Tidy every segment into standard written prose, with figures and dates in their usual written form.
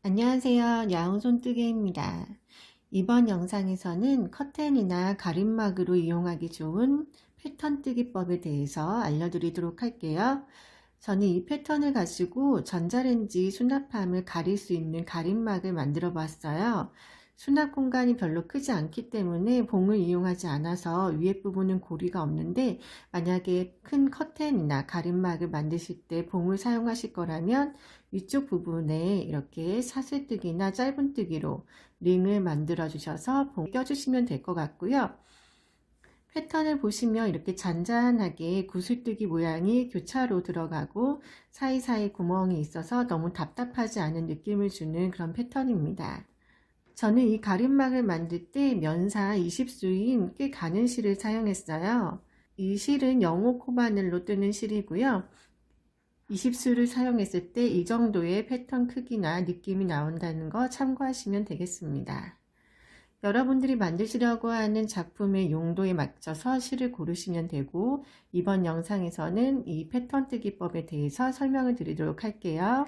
안녕하세요. 야옹손뜨개입니다. 이번 영상에서는 커튼이나 가림막으로 이용하기 좋은 패턴 뜨기법에 대해서 알려드리도록 할게요. 저는 이 패턴을 가지고 전자레인지 수납함을 가릴 수 있는 가림막을 만들어 봤어요. 수납 공간이 별로 크지 않기 때문에 봉을 이용하지 않아서 위에 부분은 고리가 없는데, 만약에 큰 커튼이나 가림막을 만드실 때 봉을 사용하실 거라면 위쪽 부분에 이렇게 사슬뜨기나 짧은뜨기로 링을 만들어 주셔서 봉 껴주시면 될 것 같고요. 패턴을 보시면 이렇게 잔잔하게 구슬뜨기 모양이 교차로 들어가고 사이사이 구멍이 있어서 너무 답답하지 않은 느낌을 주는 그런 패턴입니다. 저는 이 가림막을 만들 때 면사 20수인 꽤 가는 실을 사용했어요. 이 실은 05 코바늘로 뜨는 실이고요. 20수를 사용했을 때 이 정도의 패턴 크기나 느낌이 나온다는 거 참고하시면 되겠습니다. 여러분들이 만드시려고 하는 작품의 용도에 맞춰서 실을 고르시면 되고, 이번 영상에서는 이 패턴 뜨기법에 대해서 설명을 드리도록 할게요.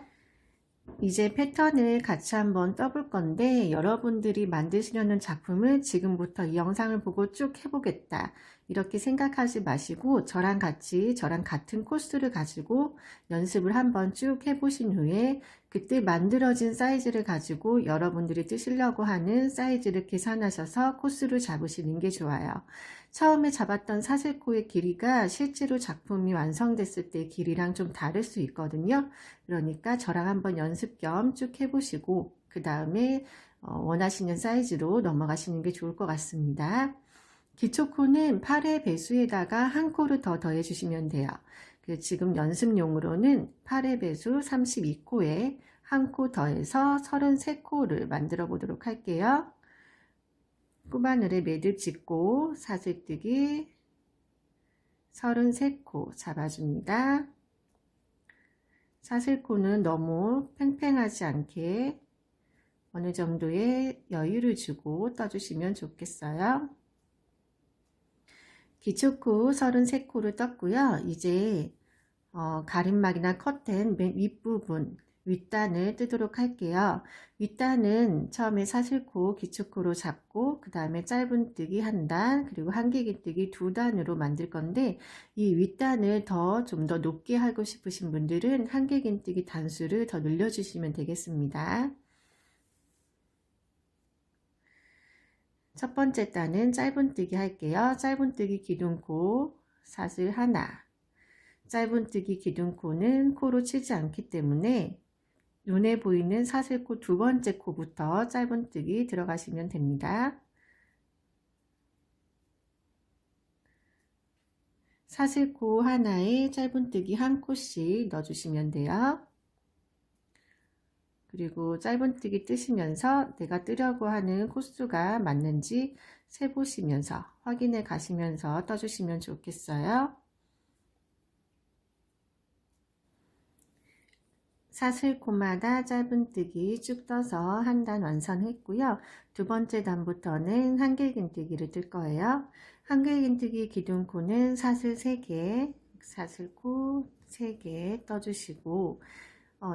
이제 패턴을 같이 한번 떠볼 건데, 여러분들이 만드시려는 작품을 지금부터 이 영상을 보고 쭉 해보겠다 이렇게 생각하지 마시고, 저랑 같은 코스를 가지고 연습을 한번 쭉 해보신 후에 그때 만들어진 사이즈를 가지고 여러분들이 뜨시려고 하는 사이즈를 계산하셔서 코스를 잡으시는 게 좋아요. 처음에 잡았던 사슬코의 길이가 실제로 작품이 완성됐을 때 길이랑 좀 다를 수 있거든요. 그러니까 저랑 한번 연습 겸 쭉 해보시고 그 다음에 원하시는 사이즈로 넘어가시는 게 좋을 것 같습니다. 기초코는 8의 배수에다가 한 코를 더 더해 주시면 돼요. 지금 연습용으로는 8의 배수 32코에 한 코 더해서 33코를 만들어 보도록 할게요. 코바늘에 매듭 짓고 사슬뜨기 33코 잡아줍니다. 사슬코는 너무 팽팽하지 않게 어느 정도의 여유를 주고 떠주시면 좋겠어요. 기초코 33코를 떴고요. 이제 가림막이나 커튼 맨 윗부분 윗단을 뜨도록 할게요. 윗단은 처음에 사슬코 기초코로 잡고 그 다음에 짧은뜨기 한 단 그리고 한길기뜨기 두 단으로 만들 건데, 이 윗단을 좀 더 높게 하고 싶으신 분들은 한길기뜨기 단수를 더 늘려주시면 되겠습니다. 첫 번째 단은 짧은뜨기 할게요. 짧은뜨기 기둥코 사슬 하나, 짧은뜨기 기둥코는 코로 치지 않기 때문에 눈에 보이는 사슬코 두 번째 코부터 짧은뜨기 들어가시면 됩니다. 사슬코 하나에 짧은뜨기 한 코씩 넣어주시면 돼요. 그리고 짧은뜨기 뜨시면서 내가 뜨려고 하는 코수가 맞는지 세보시면서 확인해 가시면서 떠주시면 좋겠어요. 사슬코마다 짧은뜨기 쭉 떠서 한 단 완성했고요. 두 번째 단부터는 한길긴뜨기를 뜰 거예요. 한길긴뜨기 기둥코는 사슬 3개, 사슬코 3개 떠주시고,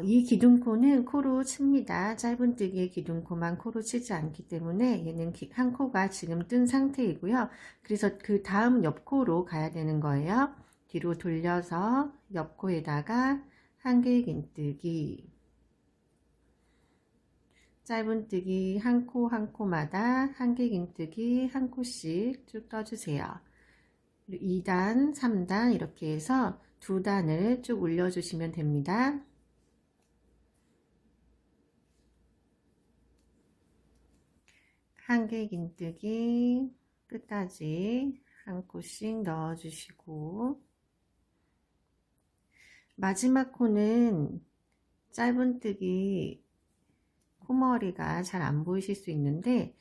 이 기둥코는 코로 칩니다. 짧은뜨기의 기둥코만 코로 치지 않기 때문에 얘는 한 코가 지금 뜬 상태이고요. 그래서 그 다음 옆코로 가야 되는 거예요. 뒤로 돌려서 옆코에다가 한길긴뜨기, 짧은뜨기 한 코 한 코마다 한길긴뜨기 한 코씩 쭉 떠주세요. 2단, 3단 이렇게 해서 두 단을 쭉 올려주시면 됩니다. 한길긴뜨기 끝까지 한 코씩 넣어주시고, 마지막 코는 짧은뜨기 코머리가 잘 안 보이실 수 있는데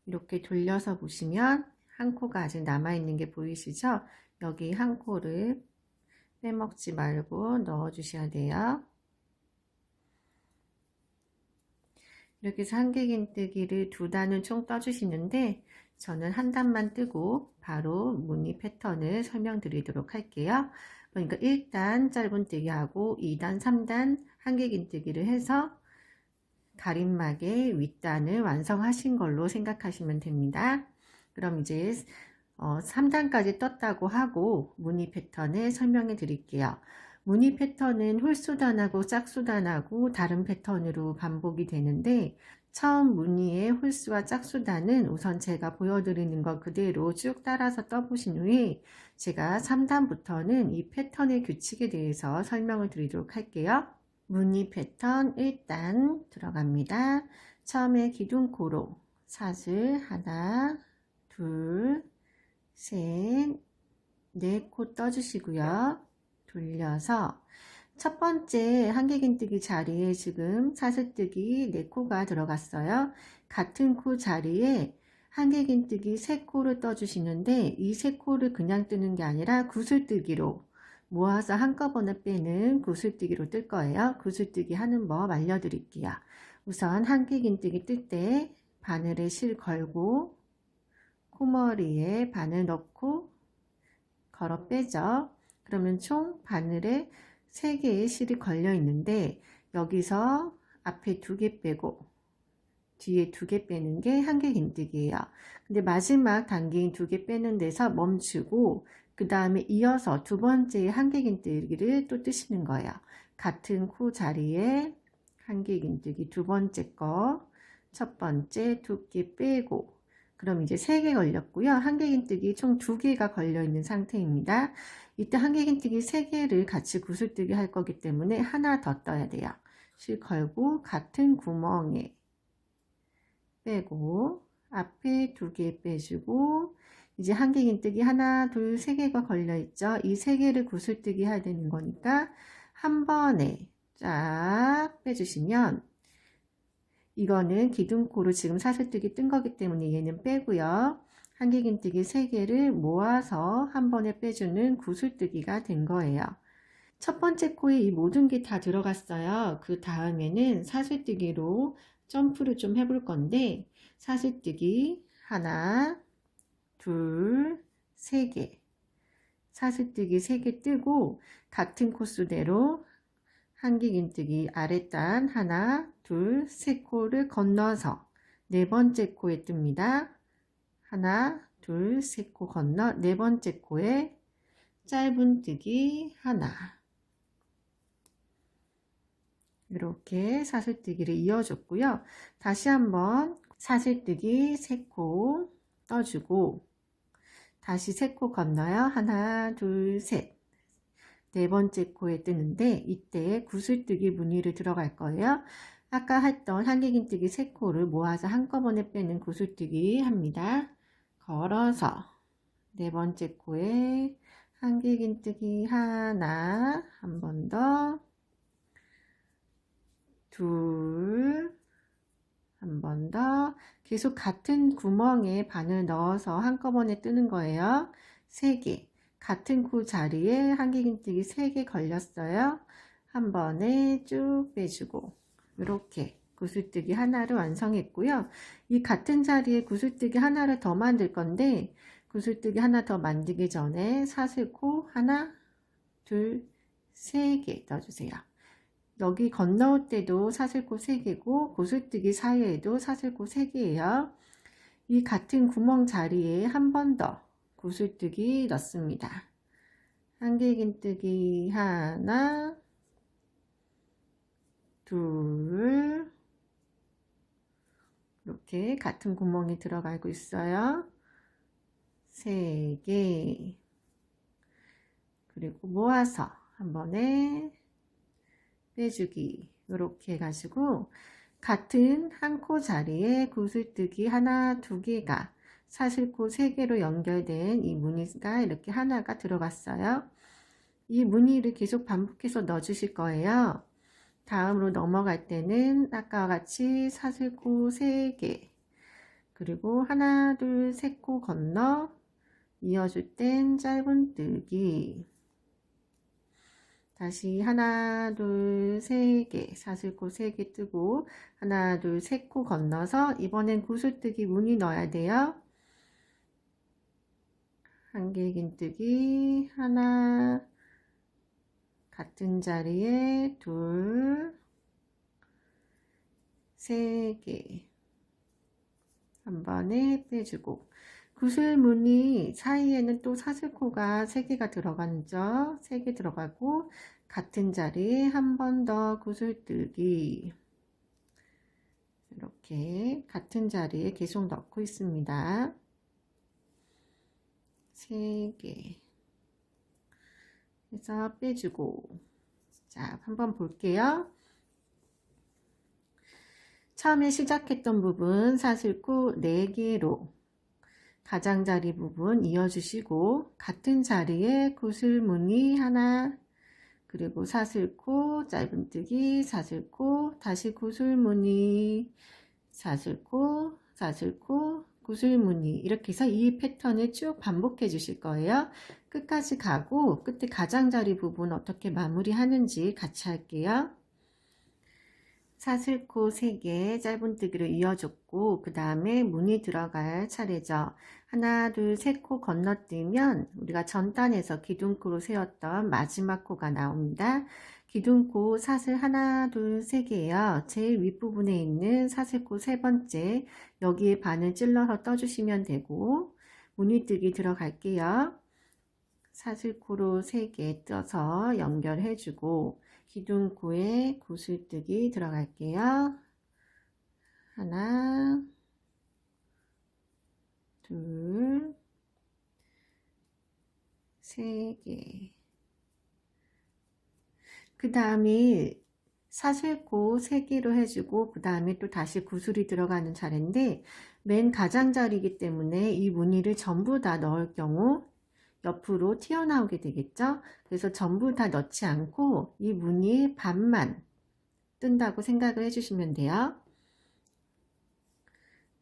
이렇게 돌려서 보시면 한 코가 아직 남아있는 게 보이시죠? 여기 한 코를 빼먹지 말고 넣어 주셔야 돼요. 이렇게 해서 한길긴뜨기를 두 단은 총 떠주시는데 저는 한 단만 뜨고 바로 무늬 패턴을 설명드리도록 할게요. 그러니까 1단 짧은뜨기 하고 2단, 3단 한길긴뜨기를 해서 가림막의 윗단을 완성하신 걸로 생각하시면 됩니다. 그럼 이제 3단까지 떴다고 하고 무늬 패턴을 설명해 드릴게요. 무늬 패턴은 홀수단하고 짝수단하고 다른 패턴으로 반복이 되는데, 처음 무늬의 홀수와 짝수단은 우선 제가 보여드리는 것 그대로 쭉 따라서 떠보신 후에 제가 3단부터는 이 패턴의 규칙에 대해서 설명을 드리도록 할게요. 무늬 패턴 1단 들어갑니다. 처음에 기둥코로 사슬 하나, 둘, 셋, 네 코 떠주시고요. 돌려서 첫 번째 한길긴뜨기 자리에 지금 사슬뜨기 4코가 들어갔어요. 같은 코 자리에 한길긴뜨기 3코를 떠주시는데, 이 3코를 그냥 뜨는 게 아니라 구슬뜨기로 모아서 한꺼번에 빼는 구슬뜨기로 뜰 거예요. 구슬뜨기 하는 법 알려드릴게요. 우선 한길긴뜨기 뜰 때 바늘에 실 걸고 코머리에 바늘 넣고 걸어 빼죠. 그러면 총 바늘에 3개의 실이 걸려 있는데, 여기서 앞에 2개 빼고 뒤에 2개 빼는 게 한길긴뜨기예요. 근데 마지막 단계인 2개 빼는 데서 멈추고 그 다음에 이어서 두 번째 한길긴뜨기를 또 뜨시는 거예요. 같은 코 자리에 한길긴뜨기 두 번째 거, 첫 번째 2개 빼고, 그럼 이제 3개 걸렸고요. 한길긴뜨기 총 2개가 걸려 있는 상태입니다. 이때 한길긴뜨기 3개를 같이 구슬뜨기 할 거기 때문에 하나 더 떠야 돼요. 실 걸고 같은 구멍에 빼고 앞에 2개 빼주고, 이제 한길긴뜨기 하나, 둘, 3개가 걸려 있죠. 이 3개를 구슬뜨기 해야 되는 거니까 한 번에 쫙 빼주시면, 이거는 기둥코로 지금 사슬뜨기 뜬 거기 때문에 얘는 빼고요. 한길긴뜨기 3개를 모아서 한 번에 빼주는 구슬뜨기가 된 거예요. 첫 번째 코에 이 모든 게 다 들어갔어요. 그 다음에는 사슬뜨기로 점프를 좀 해볼 건데, 사슬뜨기 하나, 둘, 3개, 사슬뜨기 3개 뜨고 같은 코수대로 한길긴뜨기 아랫단 하나, 둘, 3코를 건너서 4번째 코에 뜹니다. 하나, 둘, 3코 건너 4번째 코에 짧은뜨기 하나. 이렇게 사슬뜨기를 이어줬고요. 다시 한번 사슬뜨기 3코 떠주고 다시 3코 건너요. 하나, 둘, 셋. 4번째 코에 뜨는데, 이때 구슬뜨기 무늬를 들어갈 거예요. 아까 했던 한길긴뜨기 3코를 모아서 한꺼번에 빼는 구슬뜨기 합니다. 걸어서 4번째 코에 한길긴뜨기 하나, 한 번 더, 둘, 한 번 더, 계속 같은 구멍에 바늘 넣어서 한꺼번에 뜨는 거예요. 3개, 같은 코 자리에 한길긴뜨기 3개 걸렸어요. 한 번에 쭉 빼주고 이렇게 구슬뜨기 하나를 완성했고요. 이 같은 자리에 구슬뜨기 하나를 더 만들 건데, 구슬뜨기 하나 더 만들기 전에 사슬코 하나, 둘, 3개 넣어주세요. 여기 건너올 때도 사슬코 3개고 구슬뜨기 사이에도 사슬코 3개예요. 이 같은 구멍 자리에 한 번 더 구슬뜨기 넣습니다. 한길긴뜨기 하나, 둘, 이렇게 같은 구멍이 들어가고 있어요. 3개, 그리고 모아서 한 번에 빼주기, 이렇게 해가지고 같은 한 코 자리에 구슬뜨기 하나, 2개가 사슬코 3개로 연결된 이 무늬가 이렇게 하나가 들어갔어요. 이 무늬를 계속 반복해서 넣어 주실 거예요. 다음으로 넘어갈 때는 아까와 같이 사슬코 3개, 그리고 하나, 둘, 3코 건너 이어줄 땐 짧은뜨기, 다시 하나, 둘, 3개, 사슬코 3개 뜨고 하나, 둘, 3코 건너서 이번엔 구슬뜨기 무늬 넣어야 돼요. 한길긴뜨기 하나, 같은 자리에 둘, 3개 한 번에 빼주고, 구슬무늬 사이에는 또 사슬코가 3개가 들어가죠. 3개 들어가고 같은 자리에 한 번 더 구슬뜨기, 이렇게 같은 자리에 계속 넣고 있습니다. 3개 해서 빼주고, 자, 한번 볼게요. 처음에 시작했던 부분 사슬코 4개로 가장자리 부분 이어주시고, 같은 자리에 구슬무늬 하나, 그리고 사슬코, 짧은뜨기, 사슬코, 다시 구슬무늬, 사슬코, 사슬코, 구슬무늬, 이렇게 해서 이 패턴을 쭉 반복해 주실 거예요. 끝까지 가고 끝에 가장자리 부분 어떻게 마무리하는지 같이 할게요. 사슬코 3개 짧은뜨기로 이어줬고, 그 다음에 무늬 들어갈 차례죠. 하나, 둘, 셋 코 건너뛰면 우리가 전단에서 기둥코로 세웠던 마지막 코가 나옵니다. 기둥코 사슬 하나, 둘, 3개예요. 제일 윗부분에 있는 사슬코 3번째, 여기에 반을 찔러서 떠주시면 되고, 무늬뜨기 들어갈게요. 사슬코로 3개 떠서 연결해주고, 기둥코에 구슬뜨기 들어갈게요. 하나, 둘, 3개. 그 다음에 사슬코 3개로 해주고, 그 다음에 또 다시 구슬이 들어가는 차례인데, 맨 가장자리이기 때문에 이 무늬를 전부 다 넣을 경우 옆으로 튀어나오게 되겠죠. 그래서 전부 다 넣지 않고 이 무늬 반만 뜬다고 생각을 해주시면 돼요.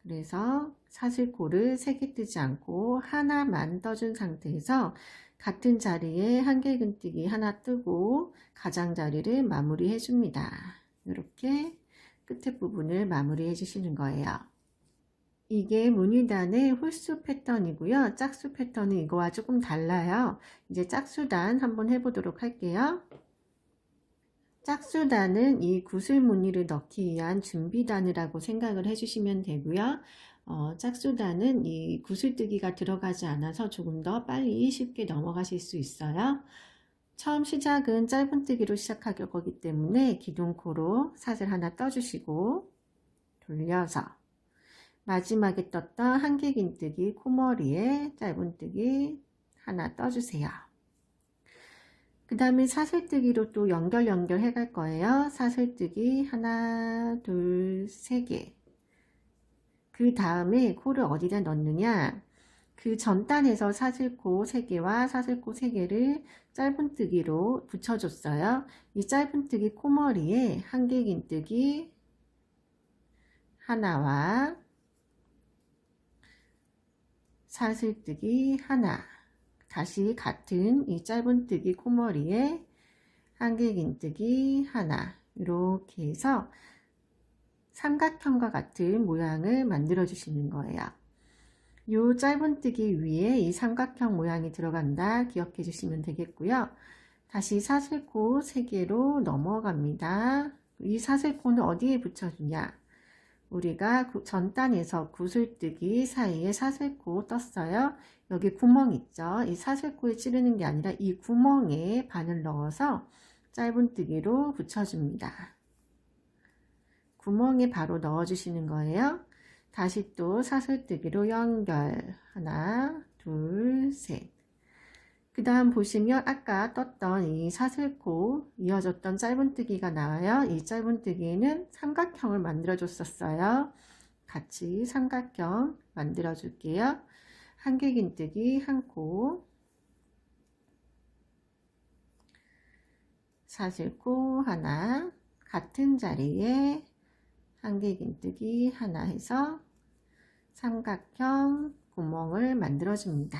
그래서 사슬코를 3개 뜨지 않고 하나만 떠준 상태에서 같은 자리에 한길근뜨기 하나 뜨고 가장자리를 마무리 해줍니다. 이렇게 끝에 부분을 마무리 해주시는 거예요. 이게 무늬단의 홀수 패턴이고요. 짝수 패턴은 이거와 조금 달라요. 이제 짝수단 한번 해보도록 할게요. 짝수단은 이 구슬 무늬를 넣기 위한 준비단이라고 생각을 해주시면 되고요. 짝수단은 이 구슬뜨기가 들어가지 않아서 조금 더 빨리 쉽게 넘어가실 수 있어요. 처음 시작은 짧은뜨기로 시작할 거기 때문에 기둥코로 사슬 하나 떠주시고 돌려서 마지막에 떴던 한길긴뜨기 코머리에 짧은뜨기 하나 떠주세요. 그 다음에 사슬뜨기로 또 연결 해 갈 거예요. 사슬뜨기 하나, 둘, 3개. 그 다음에 코를 어디다 넣느냐? 그 전단에서 사슬코 3개와 사슬코 3개를 짧은뜨기로 붙여줬어요. 이 짧은뜨기 코머리에 한길긴뜨기 하나와 사슬뜨기 하나, 다시 같은 이 짧은뜨기 코머리에 한길긴뜨기 하나, 이렇게 해서 삼각형과 같은 모양을 만들어 주시는 거예요. 이 짧은뜨기 위에 이 삼각형 모양이 들어간다 기억해 주시면 되겠고요. 다시 사슬코 3개로 넘어갑니다. 이 사슬코는 어디에 붙여주냐? 우리가 전단에서 구슬뜨기 사이에 사슬코 떴어요. 여기 구멍 있죠. 이 사슬코에 찌르는 게 아니라 이 구멍에 바늘 넣어서 짧은뜨기로 붙여줍니다. 구멍에 바로 넣어주시는 거예요. 다시 또 사슬뜨기로 연결. 하나, 둘, 셋. 그 다음 보시면 아까 떴던 이 사슬코 이어졌던 짧은뜨기가 나와요. 이 짧은뜨기는 삼각형을 만들어 줬었어요. 같이 삼각형 만들어 줄게요. 한길긴뜨기 한 코, 사슬코 하나, 같은 자리에 한길긴뜨기 하나 해서 삼각형 구멍을 만들어 줍니다.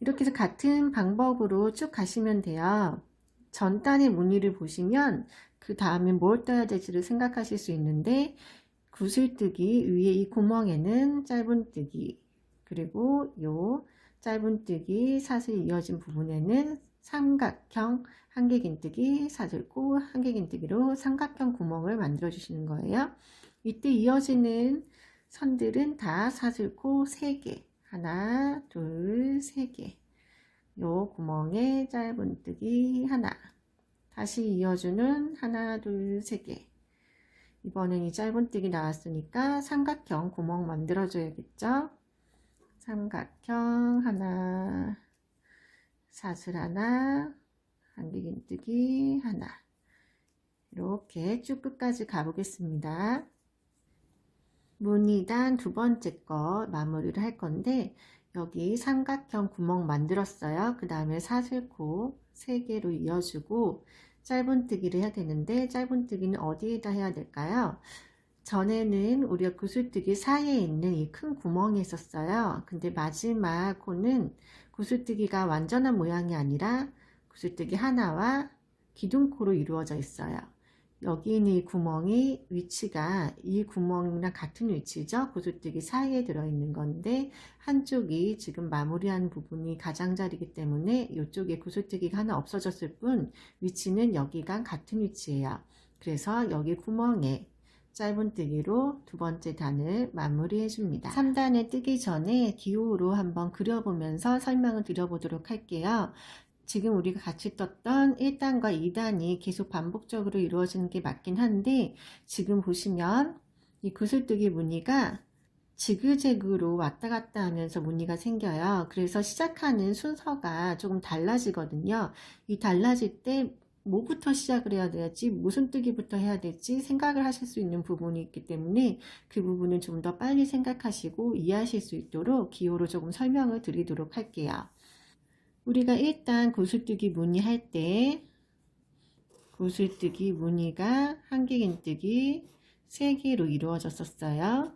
이렇게 해서 같은 방법으로 쭉 가시면 돼요. 전단의 무늬를 보시면 그 다음에 뭘 떠야 될지를 생각하실 수 있는데, 구슬뜨기 위에 이 구멍에는 짧은뜨기, 그리고 요 짧은뜨기 사슬 이어진 부분에는 삼각형 한길긴뜨기, 사슬코, 한길긴뜨기로 삼각형 구멍을 만들어 주시는 거예요. 이때 이어지는 선들은 다 사슬코 3개, 하나, 둘, 3개. 요 구멍에 짧은뜨기 하나, 다시 이어주는 하나, 둘, 3개. 이번엔 이 짧은뜨기 나왔으니까 삼각형 구멍 만들어 줘야겠죠. 삼각형 하나, 사슬 하나, 한길긴뜨기 하나. 이렇게 쭉 끝까지 가보겠습니다. 무늬단 두 번째 거 마무리를 할 건데, 여기 삼각형 구멍 만들었어요. 그 다음에 사슬코 3개로 이어주고 짧은뜨기를 해야 되는데, 짧은뜨기는 어디에다 해야 될까요? 전에는 우리가 구슬뜨기 사이에 있는 이 큰 구멍이 있었어요. 근데 마지막 코는 구슬뜨기가 완전한 모양이 아니라 구슬뜨기 하나와 기둥코로 이루어져 있어요. 여기 있는 이 구멍이 위치가 이 구멍이랑 같은 위치죠. 구슬뜨기 사이에 들어있는 건데 한쪽이 지금 마무리한 부분이 가장자리이기 때문에 이쪽에 구슬뜨기가 하나 없어졌을 뿐 위치는 여기가 같은 위치예요. 그래서 여기 구멍에 짧은뜨기로 두 번째 단을 마무리해 줍니다. 3단에 뜨기 전에 기호로 한번 그려보면서 설명을 드려보도록 할게요. 지금 우리가 같이 떴던 1단과 2단이 계속 반복적으로 이루어지는 게 맞긴 한데, 지금 보시면 이 구슬뜨기 무늬가 지그재그로 왔다 갔다 하면서 무늬가 생겨요. 그래서 시작하는 순서가 조금 달라지거든요. 이 달라질 때 뭐부터 시작을 해야 될지, 무슨 뜨기부터 해야 될지 생각을 하실 수 있는 부분이 있기 때문에 그 부분은 좀 더 빨리 생각하시고 이해하실 수 있도록 기호로 조금 설명을 드리도록 할게요. 우리가 일단 구슬뜨기 무늬 할 때 구슬뜨기 무늬가 한길긴뜨기 3개로 이루어졌었어요.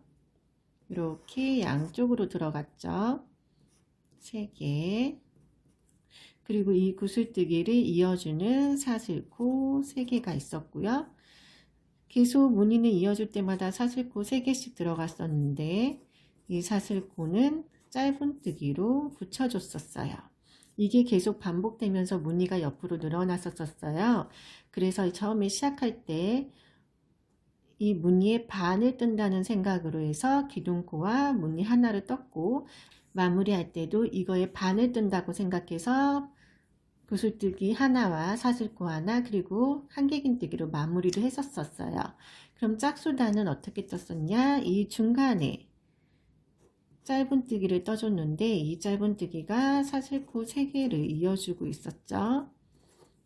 이렇게 양쪽으로 들어갔죠. 3개. 그리고 이 구슬뜨기를 이어주는 사슬코 3개가 있었고요. 계속 무늬는 이어줄 때마다 사슬코 3개씩 들어갔었는데 이 사슬코는 짧은뜨기로 붙여줬었어요. 이게 계속 반복되면서 무늬가 옆으로 늘어났었어요. 그래서 처음에 시작할 때 이 무늬의 반을 뜬다는 생각으로 해서 기둥코와 무늬 하나를 떴고, 마무리할 때도 이거의 반을 뜬다고 생각해서 구슬뜨기 하나와 사슬코 하나 그리고 한길긴뜨기로 마무리를 했었어요. 그럼 짝수단은 어떻게 떴었냐? 이 중간에 짧은뜨기를 떠줬는데 이 짧은뜨기가 사슬코 3개를 이어주고 있었죠.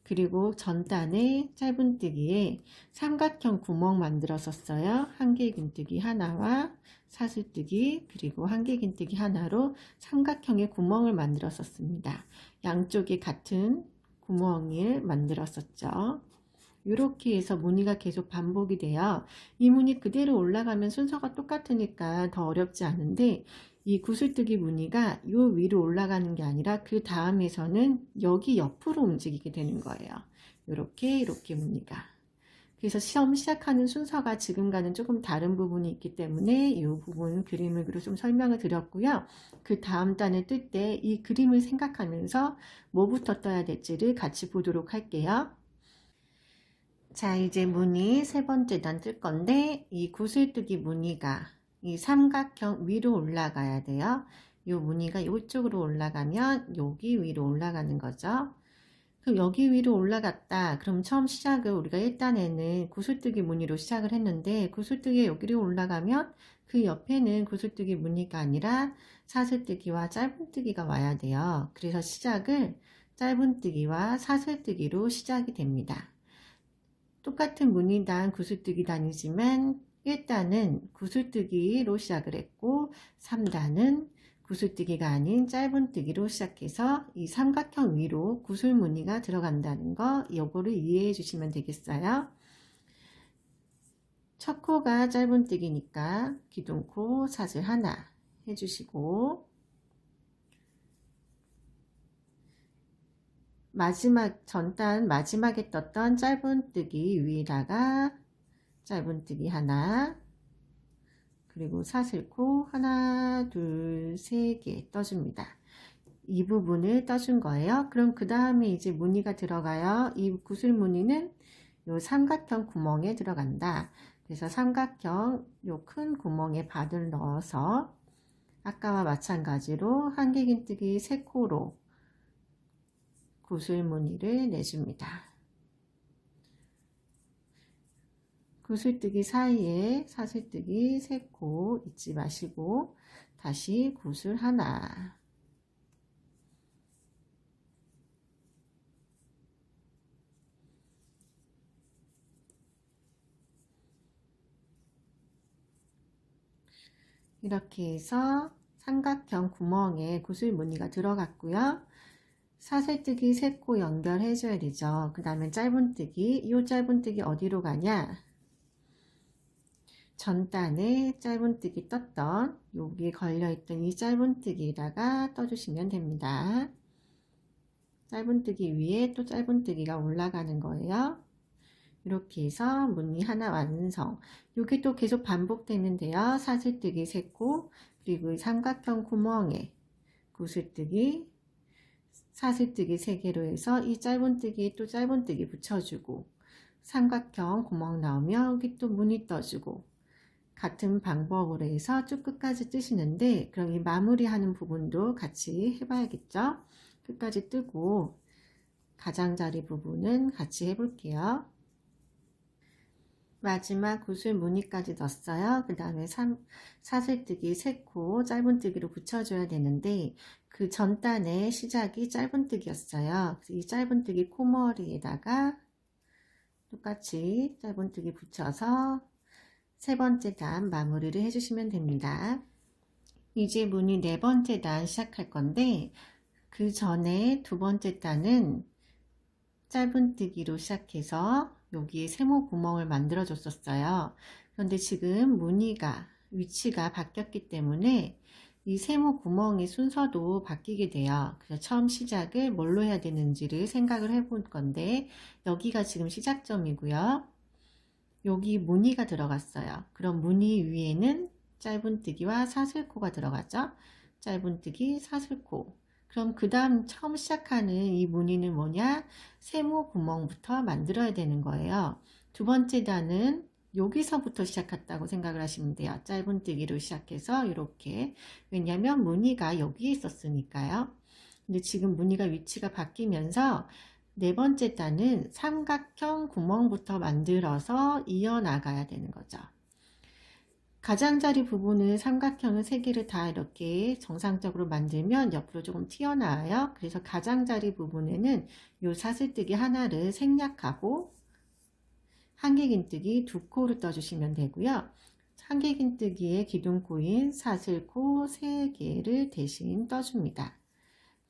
그리고 전단에 짧은뜨기에 삼각형 구멍 만들었었어요. 한길긴뜨기 하나와 사슬뜨기 그리고 한길긴뜨기 하나로 삼각형의 구멍을 만들었었습니다. 양쪽에 같은 구멍을 만들었었죠. 이렇게 해서 무늬가 계속 반복이 돼요. 이 무늬 그대로 올라가면 순서가 똑같으니까 더 어렵지 않은데 이 구슬뜨기 무늬가 요 위로 올라가는 게 아니라 그 다음에서는 여기 옆으로 움직이게 되는 거예요. 이렇게 무늬가. 그래서 시험 시작하는 순서가 지금과는 조금 다른 부분이 있기 때문에 이 부분 그림으로 좀 설명을 드렸고요. 그 다음 단을 뜰 때 이 그림을 생각하면서 뭐부터 떠야 될지를 같이 보도록 할게요. 자, 이제 무늬 세 번째 단 뜰 건데 이 구슬뜨기 무늬가 이 삼각형 위로 올라가야 돼요. 이 무늬가 이쪽으로 올라가면 여기 위로 올라가는 거죠. 그럼 여기 위로 올라갔다. 그럼 처음 시작을 우리가 1단에는 구슬뜨기 무늬로 시작을 했는데 구슬뜨기 여기로 올라가면 그 옆에는 구슬뜨기 무늬가 아니라 사슬뜨기와 짧은뜨기가 와야 돼요. 그래서 시작을 짧은뜨기와 사슬뜨기로 시작이 됩니다. 똑같은 무늬단 구슬뜨기 단이지만 1단은 구슬뜨기로 시작을 했고 3단은 구슬뜨기가 아닌 짧은뜨기로 시작해서 이 삼각형 위로 구슬 무늬가 들어간다는 거 요거를 이해해 주시면 되겠어요. 첫 코가 짧은뜨기니까 기둥코 사슬 하나 해주시고 마지막 전단 마지막에 떴던 짧은뜨기 위에다가 짧은뜨기 하나 그리고 사슬코 하나 둘 세 개 떠줍니다. 이 부분을 떠준 거예요. 그럼 그 다음에 이제 무늬가 들어가요. 이 구슬 무늬는 요 삼각형 구멍에 들어간다. 그래서 삼각형 요 큰 구멍에 바늘 넣어서 아까와 마찬가지로 한길긴뜨기 3코로 구슬 무늬를 내줍니다. 구슬뜨기 사이에 사슬뜨기 3코 잊지 마시고 다시 구슬 하나, 이렇게 해서 삼각형 구멍에 구슬 무늬가 들어갔고요. 사슬뜨기 3코 연결해 줘야 되죠. 그 다음에 짧은뜨기, 이 짧은뜨기 어디로 가냐? 전단에 짧은뜨기 떴던 여기에 걸려있던 이 짧은뜨기에다가 떠주시면 됩니다. 짧은뜨기 위에 또 짧은뜨기가 올라가는 거예요. 이렇게 해서 무늬 하나 완성. 이게 또 계속 반복되면 돼요. 사슬뜨기 3코, 그리고 이 삼각형 구멍에 구슬뜨기, 사슬뜨기 3개로 해서 이 짧은뜨기 또 짧은뜨기 붙여주고, 삼각형 구멍 나오면 여기 또 무늬 떠주고, 같은 방법으로 해서 쭉 끝까지 뜨시는데, 그럼 이 마무리하는 부분도 같이 해봐야겠죠? 끝까지 뜨고 가장자리 부분은 같이 해볼게요. 마지막 구슬 무늬까지 넣었어요. 그 다음에 사슬뜨기 3코 짧은뜨기로 붙여줘야 되는데 그 전단의 시작이 짧은뜨기였어요. 이 짧은뜨기 코머리에다가 똑같이 짧은뜨기 붙여서 3번째 단 마무리를 해주시면 됩니다. 이제 무늬 4번째 단 시작할 건데 그 전에 2번째 단은 짧은뜨기로 시작해서 여기에 세모 구멍을 만들어 줬었어요. 그런데 지금 무늬가 위치가 바뀌었기 때문에 이 세모 구멍의 순서도 바뀌게 돼요. 그래서 처음 시작을 뭘로 해야 되는지를 생각을 해볼 건데 여기가 지금 시작점이고요. 여기 무늬가 들어갔어요. 그럼 무늬 위에는 짧은뜨기와 사슬코가 들어가죠. 짧은뜨기, 사슬코. 그럼 그 다음 처음 시작하는 이 무늬는 뭐냐? 세모 구멍부터 만들어야 되는 거예요. 2번째 단은 여기서부터 시작했다고 생각을 하시면 돼요. 짧은뜨기로 시작해서 이렇게. 왜냐하면 무늬가 여기에 있었으니까요. 근데 지금 무늬가 위치가 바뀌면서 4번째 단은 삼각형 구멍부터 만들어서 이어나가야 되는 거죠. 가장자리 부분은 삼각형을 3개를 다 이렇게 정상적으로 만들면 옆으로 조금 튀어나와요. 그래서 가장자리 부분에는 이 사슬뜨기 하나를 생략하고 한길긴뜨기 2코를 떠주시면 되고요. 한길긴뜨기의 기둥코인 사슬코 3개를 대신 떠줍니다.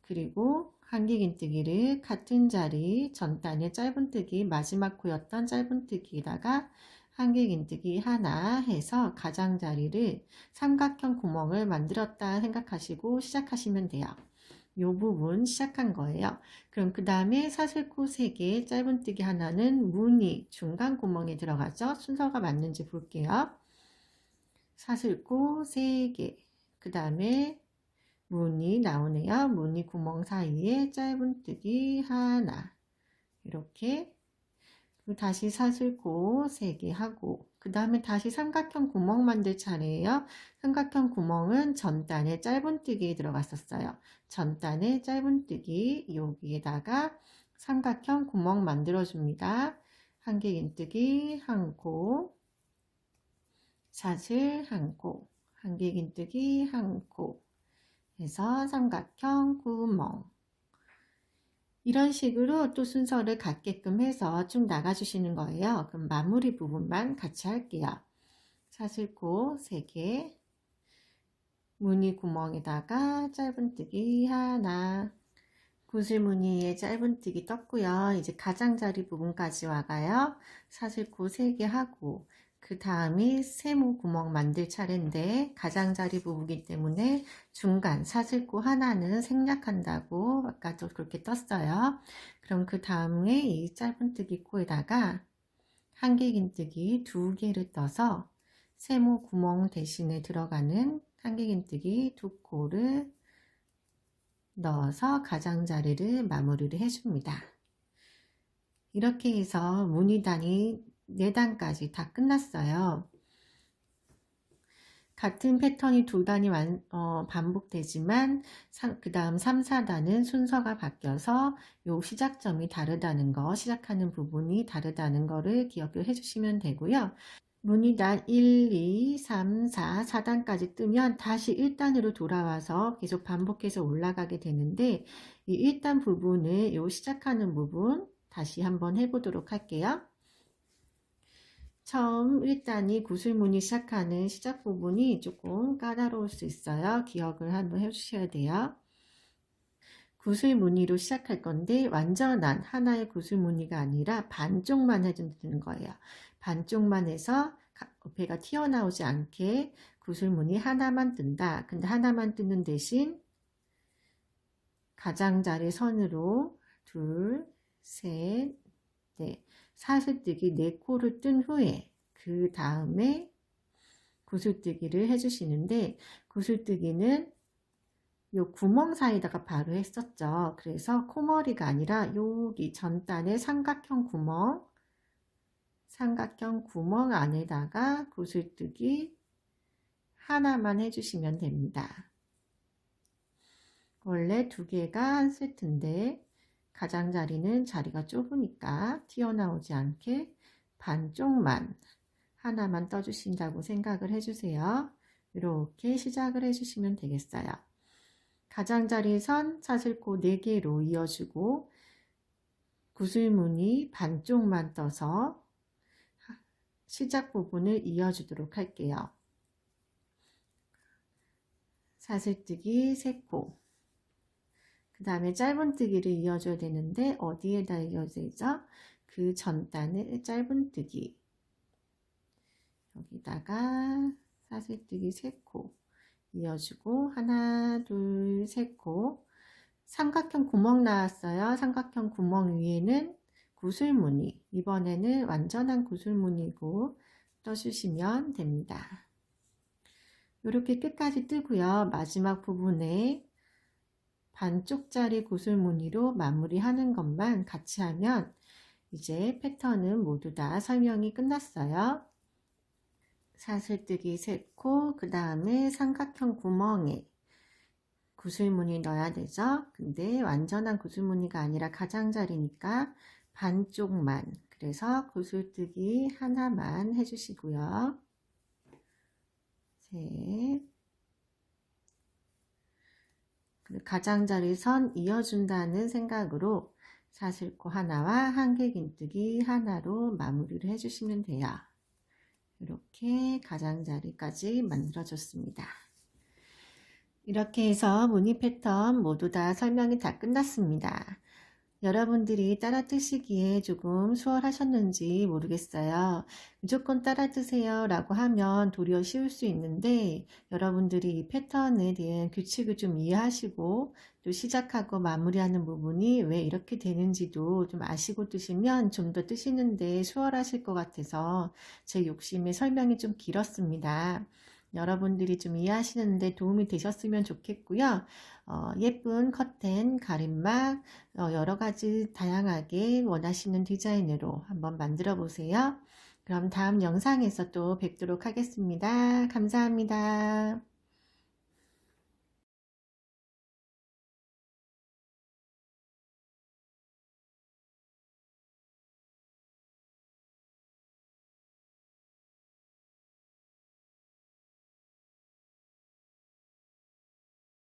그리고 한길긴뜨기를 같은 자리 전단의 짧은뜨기 마지막 코였던 짧은뜨기에다가 한길긴뜨기 하나 해서 가장자리를 삼각형 구멍을 만들었다 생각하시고 시작하시면 돼요. 이 부분 시작한 거예요. 그럼 그 다음에 사슬코 3개 짧은뜨기 하나는 무늬 중간 구멍에 들어가죠. 순서가 맞는지 볼게요. 사슬코 3개 그 다음에 무늬 나오네요. 무늬 구멍 사이에 짧은뜨기 하나 이렇게 다시 사슬코 3개 하고 그 다음에 다시 삼각형 구멍 만들 차례예요. 삼각형 구멍은 전단에 짧은뜨기에 들어갔었어요. 전단에 짧은뜨기 여기에다가 삼각형 구멍 만들어 줍니다. 한길긴뜨기 1코 사슬 1코 한길긴뜨기 1코 해서 삼각형 구멍 이런 식으로 또 순서를 갖게끔 해서 쭉 나가주시는 거예요. 그럼 마무리 부분만 같이 할게요. 사슬코 3개, 무늬 구멍에다가 짧은뜨기 하나, 구슬 무늬에 짧은뜨기 떴고요. 이제 가장자리 부분까지 와가요. 사슬코 3개 하고 그 다음에 세모 구멍 만들 차례인데 가장자리 부분이기 때문에 중간 사슬코 하나는 생략한다고 아까도 그렇게 떴어요. 그럼 그 다음에 이 짧은뜨기 코에다가 한길긴뜨기 2개를 떠서 세모 구멍 대신에 들어가는 한길긴뜨기 2코를 넣어서 가장자리를 마무리를 해줍니다. 이렇게 해서 무늬단이 4단까지 다 끝났어요. 같은 패턴이 2단이 반복되지만 그 다음 3, 4단은 순서가 바뀌어서 요 시작점이 다르다는 거, 시작하는 부분이 다르다는 거를 기억을 해주시면 되고요. 무늬단 1, 2, 3, 4, 4단까지 뜨면 다시 1단으로 돌아와서 계속 반복해서 올라가게 되는데 이 1단 부분을 요 시작하는 부분 다시 한번 해보도록 할게요. 처음 1단이 구슬무늬 시작하는 시작 부분이 조금 까다로울 수 있어요. 기억을 한번 해주셔야 돼요. 구슬무늬로 시작할 건데 완전한 하나의 구슬무늬가 아니라 반쪽만 해주는 거예요. 반쪽만 해서 배가 튀어나오지 않게 구슬무늬 하나만 뜬다. 근데 하나만 뜨는 대신 가장자리 선으로 둘, 셋, 넷, 사슬뜨기 4코를 뜬 후에 그 다음에 구슬뜨기를 해주시는데 구슬뜨기는 요 구멍 사이다가 바로 했었죠. 그래서 코머리가 아니라 여기 전단의 삼각형 구멍 안에다가 구슬뜨기 하나만 해주시면 됩니다. 원래 2개가 한 세트인데 가장자리는 자리가 좁으니까 튀어나오지 않게 반쪽만 하나만 떠주신다고 생각을 해주세요. 이렇게 시작을 해주시면 되겠어요. 가장자리 선 사슬코 4개로 이어주고 구슬무늬 반쪽만 떠서 시작 부분을 이어주도록 할게요. 사슬뜨기 3코, 그 다음에 짧은뜨기를 이어줘야 되는데 어디에다 이어지죠? 그 전단의 짧은뜨기, 여기다가 사슬뜨기 3코 이어주고 하나, 둘, 3코, 삼각형 구멍 나왔어요. 삼각형 구멍 위에는 구슬무늬, 이번에는 완전한 구슬무늬고 떠주시면 됩니다. 이렇게 끝까지 뜨고요. 마지막 부분에 반쪽짜리 구슬무늬로 마무리하는 것만 같이 하면 이제 패턴은 모두 다 설명이 끝났어요. 사슬뜨기 3코, 그 다음에 삼각형 구멍에 구슬무늬 넣어야 되죠. 근데 완전한 구슬무늬가 아니라 가장자리니까 반쪽만, 그래서 구슬뜨기 하나만 해주시고요. 셋, 가장자리 선 이어준다는 생각으로 사슬코 하나와 한길긴뜨기 하나로 마무리를 해주시면 돼요. 이렇게 가장자리까지 만들어줬습니다. 이렇게 해서 무늬 패턴 모두 다 설명이 다 끝났습니다. 여러분들이 따라 뜨시기에 조금 수월하셨는지 모르겠어요. 무조건 따라 뜨세요 라고 하면 도리어 쉬울 수 있는데 여러분들이 이 패턴에 대한 규칙을 좀 이해하시고 또 시작하고 마무리하는 부분이 왜 이렇게 되는지도 좀 아시고 뜨시면 좀 더 뜨시는데 수월하실 것 같아서 제 욕심에 설명이 좀 길었습니다. 여러분들이 좀 이해하시는데 도움이 되셨으면 좋겠고요. 예쁜 커튼, 가림막, 여러 가지 다양하게 원하시는 디자인으로 한번 만들어 보세요. 그럼 다음 영상에서 또 뵙도록 하겠습니다. 감사합니다.